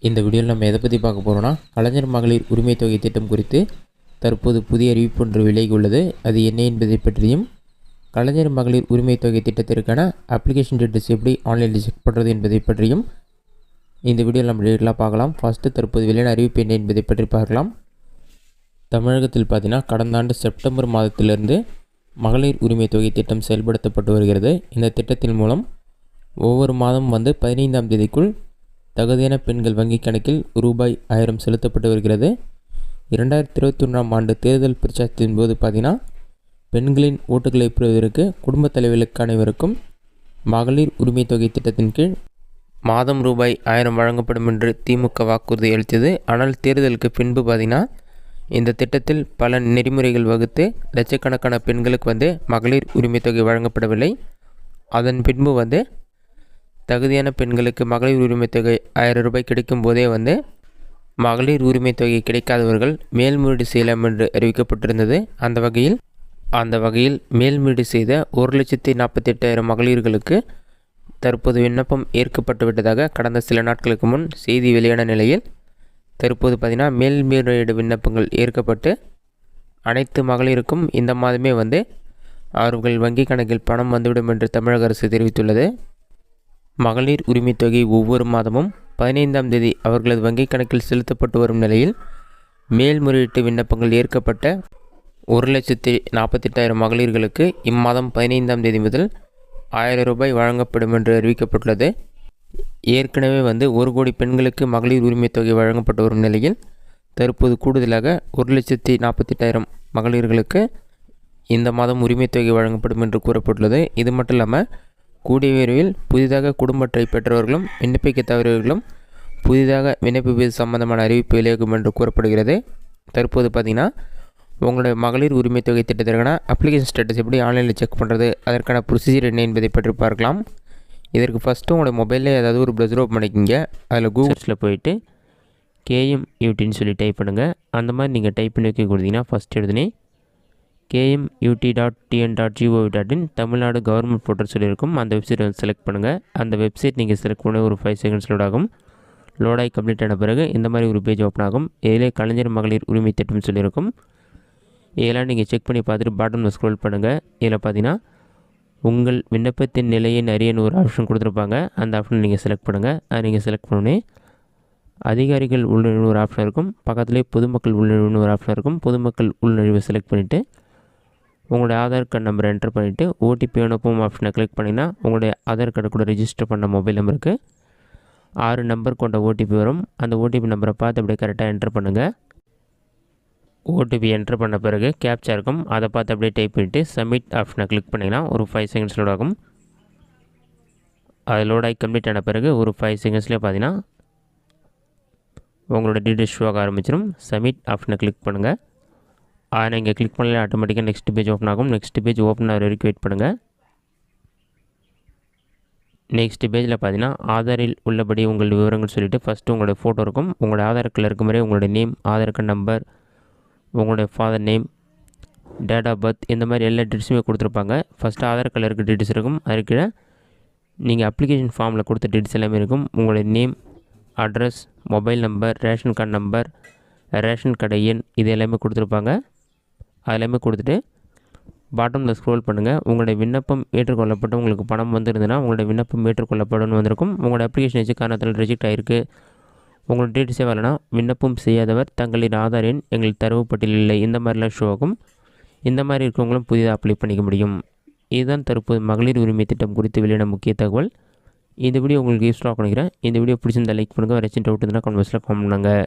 இந்த வீடியோவில் நம்ம எதை பற்றி பார்க்க போகிறோம்னா, கலைஞர் மகளிர் உரிமை தொகை திட்டம் குறித்து தற்போது புதிய அறிவிப்பு ஒன்று விலகி உள்ளது. அது என்ன என்பதை பற்றியும், கலைஞர் மகளிர் உரிமை தொகை திட்டத்திற்கான அப்ளிகேஷன் டீட்டெயில்ஸ் எப்படி ஆன்லைனில் செக் பண்ணுறது என்பதை பற்றியும் இந்த வீடியோவில் நம்ம டீட்டெயிலாக பார்க்கலாம். ஃபஸ்ட்டு தற்போது வெளியான அறிவிப்பு என்ன என்பதை பற்றி பார்க்கலாம். தமிழகத்தில் பார்த்தீங்கன்னா கடந்த ஆண்டு செப்டம்பர் மாதத்திலிருந்து மகளிர் உரிமை தொகை திட்டம் செயல்படுத்தப்பட்டு வருகிறது. இந்த திட்டத்தின் மூலம் ஒவ்வொரு மாதம் 15ஆம் தேதிக்குள் தகுதியான பெண்கள் வங்கிக் கணக்கில் ரூபாய் 1000 செலுத்தப்பட்டு வருகிறது. 2021ஆம் ஆண்டு தேர்தல் பிரச்சாரத்தின் போது பார்த்தீங்கன்னா பெண்களின் ஓட்டுகளை பெறுவதற்கு குடும்பத் தலைவர்களுக்கு அனைவருக்கும் மகளிர் உரிமை தொகை திட்டத்தின் கீழ் மாதம் ரூபாய் 1000 வழங்கப்படும் என்று திமுக வாக்குறுதி அளித்தது. ஆனால் தேர்தலுக்கு பின்பு பார்த்தீங்கன்னா இந்த திட்டத்தில் பல நெறிமுறைகள் வகுத்து லட்சக்கணக்கான பெண்களுக்கு மகளிர் உரிமை தொகை வழங்கப்படவில்லை. அதன் பின்பு தகுதியான பெண்களுக்கு மகளிர் உரிமை தொகை 1000 ரூபாய் கிடைக்கும் போதே மகளிர் உரிமை தொகை கிடைக்காதவர்கள் மேல்முறையீடு செய்யலாம் என்று அறிவிக்கப்பட்டிருந்தது. அந்த வகையில் மேல்முறையீடு செய்த 1,48,000 மகளிர்களுக்கு தற்போது விண்ணப்பம் ஏற்கப்பட்டு விட்டதாக கடந்த சில நாட்களுக்கு முன் செய்தி வெளியான நிலையில் தற்போது பார்த்தீங்கன்னா மேல்முறையீடு விண்ணப்பங்கள் ஏற்கப்பட்டு அனைத்து மகளிருக்கும் இந்த மாதமே அவர்கள் வங்கிக் கணக்கில் பணம் வந்துவிடும் என்று தமிழக அரசு தெரிவித்துள்ளது. மகளிர் உரிமை தொகை ஒவ்வொரு மாதமும் 15ஆம் தேதி அவர்களது வங்கிக் கணக்கில் செலுத்தப்பட்டு வரும் நிலையில் மேல்முறையீட்டு விண்ணப்பங்கள் ஏற்கப்பட்ட 1,48,000 மகளிர்களுக்கு இம்மாதம் 15ஆம் தேதி முதல் 1000 ரூபாய் வழங்கப்படும் என்று அறிவிக்கப்பட்டுள்ளது. ஏற்கனவே 1 கோடி பெண்களுக்கு மகளிர் உரிமை தொகை வழங்கப்பட்டு வரும் நிலையில் தற்போது கூடுதலாக 1,48,000 மகளிர்களுக்கு இந்த மாதம் உரிமை தொகை வழங்கப்படும் என்று கூறப்பட்டுள்ளது. இது மட்டும் இல்லாமல் கூடிய விரைவில் புதிதாக குடும்ப அட்டை பெற்றவர்களும் விண்ணப்பிக்க தவறியவர்களும் புதிதாக விண்ணப்பிப்பது சம்பந்தமான அறிவிப்பு வெளியாகும் என்று கூறப்படுகிறது. தற்போது பார்த்திங்கன்னா உங்களுடைய மகளிர் உரிமை தொகை திட்டத்திற்கான அப்ளிகேஷன் ஸ்டேட்டஸ் எப்படி ஆன்லைனில் செக் பண்ணுறது, அதற்கான ப்ரொசீஜர் என்ன என்பதை பற்றி பார்க்கலாம். இதற்கு ஃபஸ்ட்டு உங்களோட மொபைலில் ஏதாவது ஒரு ப்ரௌசர் ஓப்பன் பண்ணிக்கிங்க. அதில் கூகுள்ஸில் போயிட்டு KMUTன்னு சொல்லி டைப் பண்ணுங்கள். அந்த மாதிரி நீங்கள் டைப் பண்ணி வைக்க கொடுத்தீங்கன்னா ஃபஸ்ட் எடுத்துனே KMUT.TN.gov.in தமிழ்நாடு கவர்மெண்ட் போர்ட்டல் சொல்லியிருக்கும். அந்த வெப்சைட் செலக்ட் பண்ணுங்கள். அந்த வெப்சைட் நீங்கள் செலக்ட் பண்ண ஒரு 5 செகண்ட்ஸ் லோட் ஆகும். லோடாகி கம்ப்ளீட் ஆன பிறகு இந்த மாதிரி ஒரு பேஜ் ஓப்பன் ஆகும். இதிலே கலைஞர் மகளிர் உரிமை திட்டம் சொல்லியிருக்கும். இதெல்லாம் நீங்கள் செக் பண்ணி பார்த்துட்டு பாட்டமில் ஸ்க்ரோல் பண்ணுங்கள். இதில் பார்த்தீங்கன்னா உங்கள் விண்ணப்பத்தின் நிலையை அறியன்னு ஒரு ஆப்ஷன் கொடுத்துருப்பாங்க. அந்த ஆப்ஷனை நீங்கள் செலக்ட் பண்ணுங்கள். அதை நீங்கள் செலக்ட் பண்ணோன்னே அதிகாரிகள் உள்நுழைவுன்னு ஒரு ஆப்ஷன் இருக்கும். பக்கத்துலேயே பொதுமக்கள் உள்நுழைவுன்னு ஒரு ஆப்ஷன் இருக்கும். பொதுமக்கள் உள்நுழைவை செலக்ட் பண்ணிவிட்டு உங்களுடைய ஆதார் கார்டு நம்பரை என்டர் பண்ணிவிட்டு OTP அனுப்பும் ஆப்ஷனை கிளிக் பண்ணிங்கன்னா உங்களுடைய ஆதார் கார்டு கூட ரெஜிஸ்டர் பண்ண மொபைல் நம்பருக்கு 6 நம்பர் கொண்ட OTP வரும். அந்த OTP நம்பரை பார்த்து அப்படியே கரெக்டாக என்டர் பண்ணுங்கள். OTP என்டர் பண்ண பிறகு கேப்சா இருக்கும். அதை பார்த்து அப்படியே டைப் பண்ணிவிட்டு சப்மிட் ஆப்ஷனை கிளிக் பண்ணிங்கன்னா ஒரு 5 செகண்ட்ஸ் லோட் ஆகும். அது லோடாகி கம்ப்ளீட் ஆன பிறகு ஒரு 5 செகண்ட்ஸ்லேயே பார்த்தீங்கன்னா உங்களோட டீட்டெயில்ஸ் ஷோ ஆக ஆரம்பிச்சிடும். சப்மிட் ஆப்ஷனை கிளிக் பண்ணுங்கள். அதை நீங்கள் கிளிக் பண்ணல ஆட்டோமேட்டிக்காக நெக்ஸ்ட் பேஜ் ஓப்பன் ஆகும். நெக்ஸ்ட் பேஜ் ஓப்பன் ஆகிற வரைக்கும் வெயிட் பண்ணுங்கள். நெக்ஸ்ட் பேஜில் பார்த்தீங்கன்னா ஆதாரில் உள்ளபடி உங்கள் விவரங்கள் சொல்லிவிட்டு ஃபஸ்ட்டு உங்களோட ஃபோட்டோ இருக்கும். உங்களோட ஆதார் கார்டில் இருக்கும் மாதிரி உங்களுடைய நேம், ஆதார் கார்டு நம்பர், உங்களுடைய father name, date of birth, இந்த மாதிரி எல்லா டீட்டெயில்ஸுமே கொடுத்துருப்பாங்க. ஃபஸ்ட்டு ஆதார் கார்டில் இருக்க டீட்டெயில்ஸ் இருக்கும். அதுக்கு நீங்கள் அப்ளிகேஷன் ஃபார்மில் கொடுத்த டீட்டெயில்ஸ் எல்லாமே இருக்கும். உங்களுடைய name, address, mobile number, ration card number, ration கடை எண், இது எல்லாமே கொடுத்துருப்பாங்க. அதெல்லாமே கொடுத்துட்டு பாட்டமில் ஸ்க்ரோல் பண்ணுங்கள். உங்களுடைய விண்ணப்பம் ஏற்றுக்கொள்ளப்பட்டு உங்களுக்கு பணம் வந்திருந்ததுன்னா உங்களுடைய விண்ணப்பம் ஏற்றுக்கொள்ளப்படும் வந்திருக்கும். உங்களோட அப்ளிகேஷன் வச்சு காரணத்தில் ரிஜெக்ட் ஆகிருக்கு, உங்களோட டீட்டெயில்ஸே வரலனா விண்ணப்பம் செய்யாதவர் தங்களின் ஆதார் எண் எங்கள் தரவு பட்டியலில் இல்லை, இந்த மாதிரிலாம் ஷோ ஆகும். இந்த மாதிரி இருக்கவங்களும் புதிதாக அப்ளை பண்ணிக்க முடியும். இதுதான் தற்போது மகளிர் உரிமை திட்டம் குறித்து வெளியான முக்கிய தகவல். இந்த வீடியோ உங்களுக்கு யூஸ்ஃபுல்லாக நினைக்கிறேன். இந்த வீடியோ பிடிச்சிருந்தால் லைக் பண்ணுங்கள். வேறு ஏதாச்சும் டவுட் இருந்தால் கமெண்ட் பாக்ஸில் கமெண்ட் பண்ணுங்கள்.